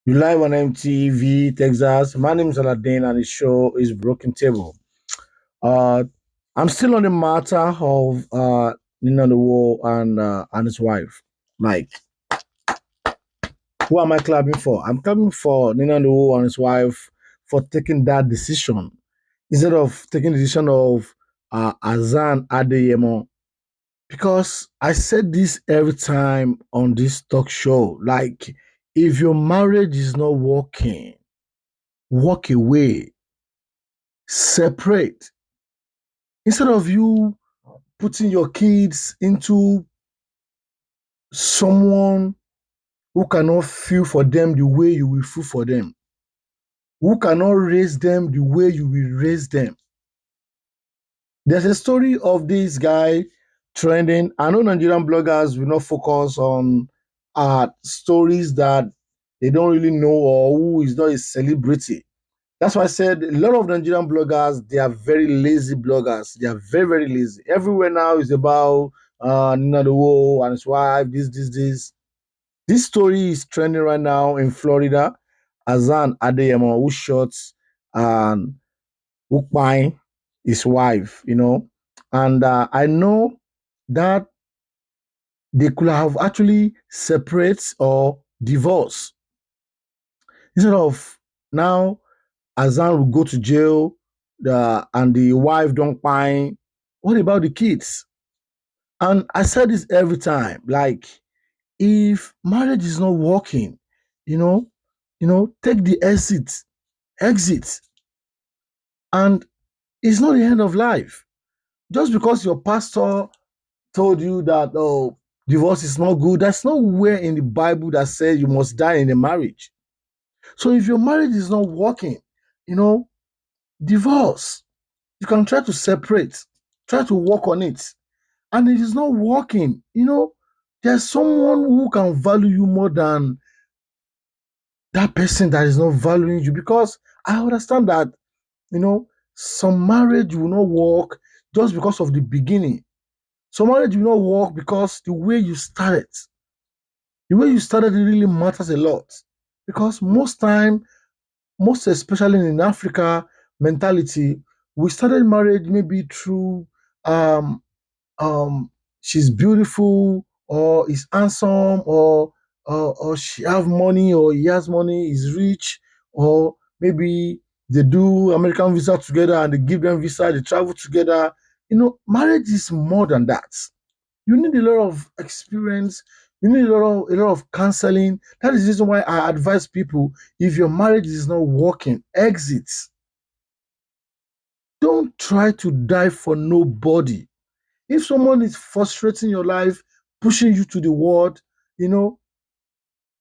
You live on MTV, Texas. My name is Aladdin, and the show is Broken Table. Uh, I'm still on the matter of Ninolowo and his wife. Like, who am I clapping for? I'm clapping for Ninolowo and his wife for taking that decision instead of taking the decision of Azan Adeyemo. Because I said this every time on this talk show. Like, if your marriage is not working, walk away, separate. Instead of you putting your kids into someone who cannot feel for them the way you will feel for them, who cannot raise them the way you will raise them. There's a story of this guy trending. I know Nigerian bloggers will not focus on stories that they don't really know or who is not a celebrity. That's why I said a lot of Nigerian bloggers, they are very lazy bloggers. They are very, very lazy. Everywhere now is about Ninolowo and his wife, this. This story is trending right now in Florida. Azan Adeyemo, who shot and Ukpai, his wife, And I know that they could have actually separate or divorce instead of now Azan will go to jail, and the wife don't pine. What about the kids? And I said this every time. Like, if marriage is not working, you know, take the exit, and it's not the end of life. Just because your pastor told you that divorce is not good, that's nowhere in the Bible that says you must die in a marriage. So if your marriage is not working, you know, divorce. You can try to separate, try to work on it. And it is not working. There's someone who can value you more than that person that is not valuing you. Because I understand that, you know, some marriage will not work just because of the beginning. Some marriage will not work because the way you started really matters a lot. Because most especially in Africa mentality, we started marriage maybe through um, she's beautiful or is handsome or she have money or he has money, is rich, or maybe they do American visa together and they give them visa, they travel together. Marriage is more than that. You need a lot of experience. You need a lot of counseling. That is the reason why I advise people: if your marriage is not working, exit. Don't try to die for nobody. If someone is frustrating your life, pushing you to the wall, you know,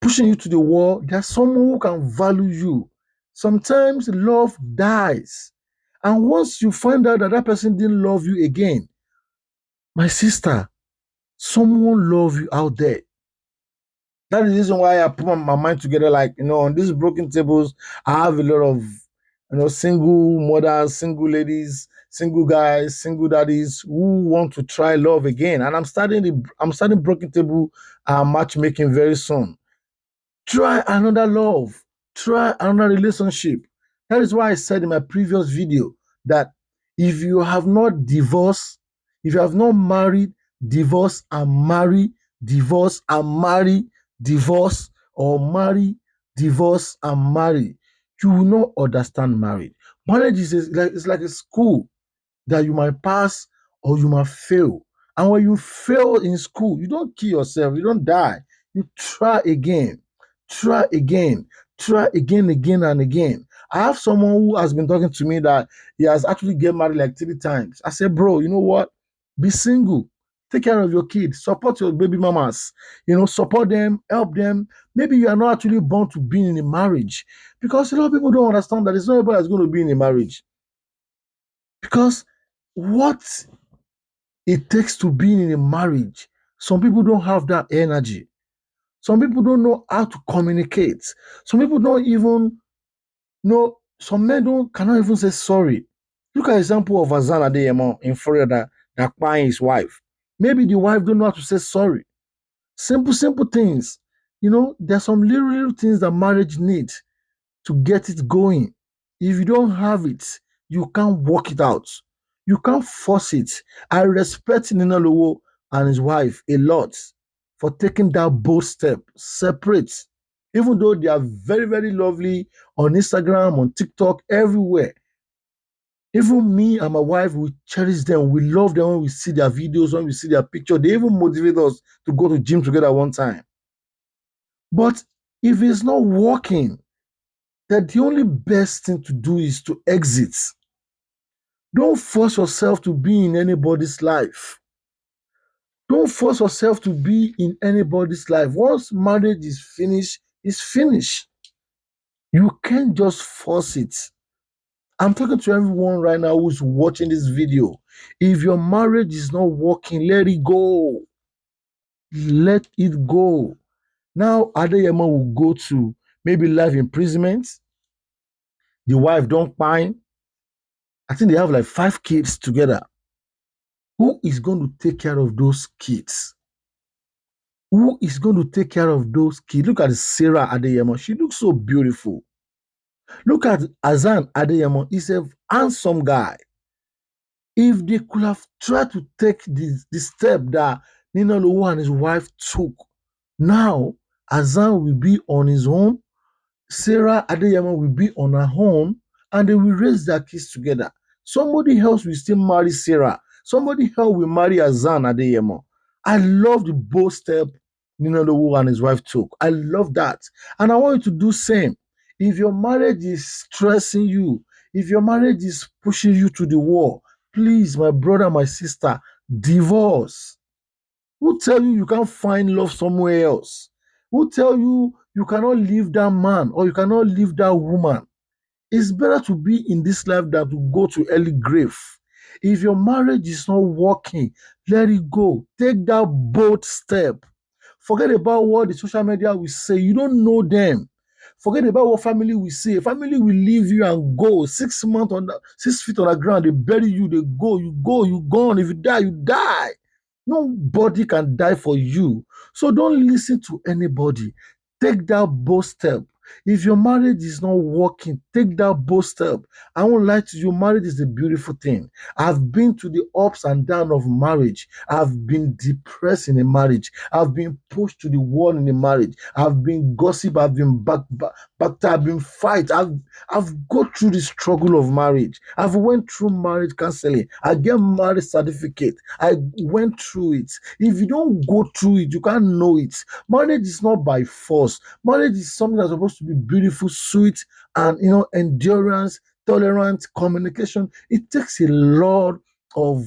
pushing you to the wall, there's someone who can value you. Sometimes love dies. And once you find out that that person didn't love you again, my sister, someone love you out there. That is the reason why I put my mind together. Like, on these broken tables, I have a lot of, single mothers, single ladies, single guys, single daddies who want to try love again. And I'm starting broken table matchmaking very soon. Try another love, try another relationship. That is why I said in my previous video that if you have not divorced, if you have not married, divorce and marry, divorce and marry, divorce or marry, divorce and marry, you will not understand marriage. Marriage it's like a school that you might pass or you might fail. And when you fail in school, you don't kill yourself, you don't die. You try again, try again, try again and again. I have someone who has been talking to me that he has actually get married like 3 times. I said, bro, you know what? Be single. Take care of your kids, support your baby mamas, support them, help them. Maybe you are not actually born to be in a marriage because a lot of people don't understand that it's not everybody that's going to be in a marriage. Because what it takes to be in a marriage, some people don't have that energy. Some people don't know how to communicate. Some people don't even know. Some men don't cannot even say sorry. Look at example of Azan Adeyemo in Florida that buying his wife. Maybe the wife don't know how to say sorry. Simple things. there's some little things that marriage needs to get it going. If you don't have it, you can't work it out. You can't force it. I respect Ninolowo and his wife a lot for taking that bold step, separate. Even though they are very, very lovely on Instagram, on TikTok, everywhere. Even me and my wife, we cherish them. We love them when we see their videos, when we see their picture. They even motivate us to go to gym together one time. But if it's not working, that the only best thing to do is to exit. Don't force yourself to be in anybody's life. Don't force yourself to be in anybody's life. Once marriage is finished, it's finished. You can't just force it. I'm talking to everyone right now who's watching this video. If your marriage is not working, let it go. Let it go. Now, Adeyemo will go to maybe life imprisonment. The wife don't pine. I think they have like 5 kids together. Who is going to take care of those kids? Who is going to take care of those kids? Look at Sarah Adeyemo. She looks so beautiful. Look at Azan Adeyemo. He's a handsome guy. If they could have tried to take the step that Ninolowo and his wife took, now Azan will be on his own, Sarah Adeyemo will be on her own, and they will raise their kids together. Somebody else will still marry Sarah. Somebody else will marry Azan Adeyemo. I love the bold step Ninolowo and his wife took. I love that. And I want you to do same. If your marriage is stressing you, if your marriage is pushing you to the wall, please, my brother, my sister, divorce. Who tell you you can't find love somewhere else? Who tell you you cannot leave that man or you cannot leave that woman? It's better to be in this life than to go to early grave. If your marriage is not working, let it go. Take that bold step. Forget about what the social media will say. You don't know them. Forget about what family will say. Family will leave you and go. 6 months on 6 feet on the ground, they bury you, they go, you gone. If you die, you die. Nobody can die for you. So don't listen to anybody. Take that bold step. If your marriage is not working, take that bold step. I won't lie to you, marriage is a beautiful thing. I've been to the ups and downs of marriage. I've been depressed in a marriage. I've been pushed to the wall in a marriage. I've been gossip. I've been I've been fight. I've gone through the struggle of marriage. I've went through marriage counseling. I get marriage certificate. I went through it. If you don't go through it, you can't know it. Marriage is not by force. Marriage is something that's supposed to be beautiful, sweet, and endurance, tolerant, communication. It takes a lot of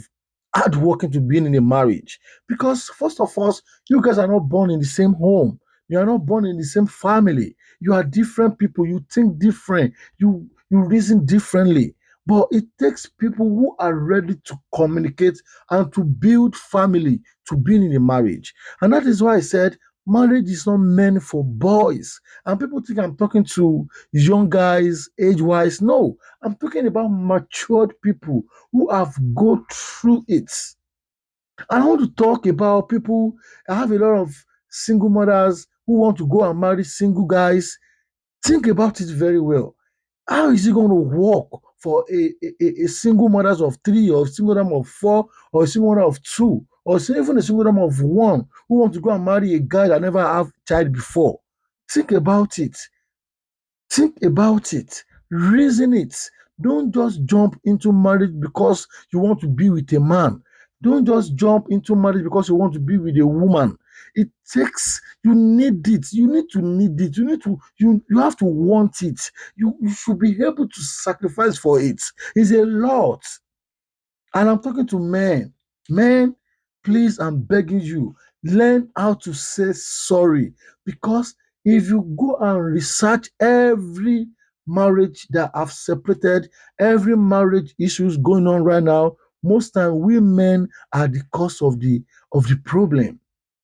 hard working to be in a marriage because first of all, you guys are not born in the same home. You are not born in the same family. You are different people. You think different. You reason differently. But it takes people who are ready to communicate and to build family to be in a marriage. And that is why I said marriage is not meant for boys. And people think I'm talking to young guys, age-wise. No, I'm talking about matured people who have go through it. And I want to talk about people. I have a lot of single mothers who want to go and marry single guys. Think about it very well. How is it going to work for a single mothers of 3 or a single mother of 4 or a single mother of 2 or even a single mother of 1 who want to go and marry a guy that never have child before? Think about it. Think about it. Reason it. Don't just jump into marriage because you want to be with a man. Don't just jump into marriage because you want to be with a woman. It takes, you need it. You need to need it. You need to, you have to want it. You should be able to sacrifice for it. It's a lot. And I'm talking to men. Men, please, I'm begging you, learn how to say sorry. Because if you go and research every marriage that have separated, every marriage issues going on right now, most time we men are the cause of the problem.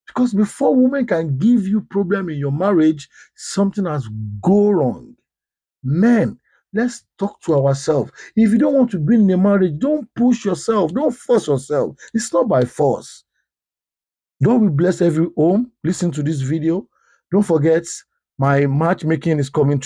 Because before women can give you problem in your marriage, something has go wrong. Men, let's talk to ourselves. If you don't want to be in a marriage, don't push yourself, don't force yourself. It's not by force. God will bless every home. Listen to this video. Don't forget, my matchmaking is coming